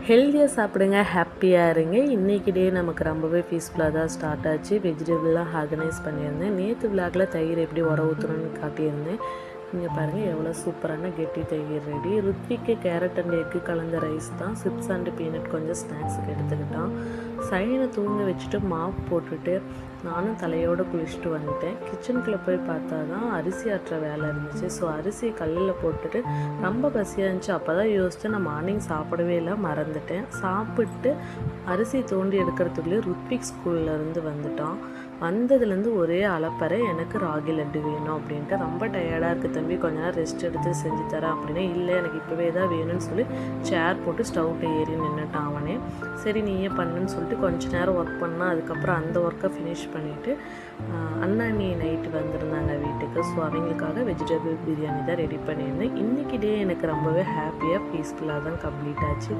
ஹெல்த்தியாக சாப்பிடுங்க, ஹாப்பியாக இருங்க. இன்றைக்கி டே நமக்கு ரொம்பவே பீஸ்ஃபுல்லாக தான் ஸ்டார்ட் ஆச்சு. வெஜிடபிள்லாம் ஆர்கனைஸ் பண்ணியிருந்தேன். நேற்று விளாகில் தயிர் எப்படி உர ஊற்றணும்னு காட்டியிருந்தேன். இங்கே பாருங்கள் எவ்வளோ சூப்பரான கெட்டி தயிர் ரெடி. ருத்விக்கு கேரட் அண்ட் எக்கு கலந்த ரைஸ் தான். சிப்ஸ் அண்டு பீனட் கொஞ்சம் ஸ்நாக்ஸுக்கு எடுத்துக்கிட்டான். சைனை தூங்க வச்சுட்டு மாவு போட்டுட்டு நானும் தலையோடு குளிச்சுட்டு வந்துட்டேன். கிச்சனுக்குள்ளே போய் பார்த்தா தான் அரிசி ஆட்டுற வேலை இருந்துச்சு. ஸோ அரிசி கல்லில் போட்டுட்டு ரொம்ப பசியாக இருந்துச்சு. அப்போ தான் யோசிச்சு நான் மார்னிங் சாப்பிடவே இல்லை, மறந்துட்டேன். சாப்பிட்டு அரிசி தோண்டி எடுக்கிறதுக்குள்ளே ருத்விக் ஸ்கூல்லேருந்து வந்துட்டான். வந்ததுலேருந்து ஒரே அலப்பறை, எனக்கு ராகி லட்டு வேணும் அப்படின்ட்டு. ரொம்ப டயர்டாக இருக்குது தம்பி, கொஞ்ச நேரம் ரெஸ்ட் எடுத்து செஞ்சு தரேன் அப்படின்னா, இல்லை எனக்கு இப்போவே தான் வேணும்னு சொல்லி சேர் போட்டு ஸ்டவ்கிட்ட ஏறி நின்றுட்டான் அவனே. சரி நீயே பண்ணுன்னு சொல்லிட்டு கொஞ்ச நேரம் ஒர்க் பண்ணால் அதுக்கப்புறம் அந்த ஒர்க்கை ஃபினிஷ் பண்ணிவிட்டு அண்ணாணி நைட்டு வந்திருந்தாங்க வீட்டுக்கு. ஸோ அவங்களுக்காக வெஜிடபிள் பிரியாணி தான் ரெடி பண்ணியிருந்தேன். இன்றைக்கி டே எனக்கு ரொம்பவே ஹாப்பியாக பீஸ்ஃபுல்லாக தான் கம்ப்ளீட் ஆச்சு.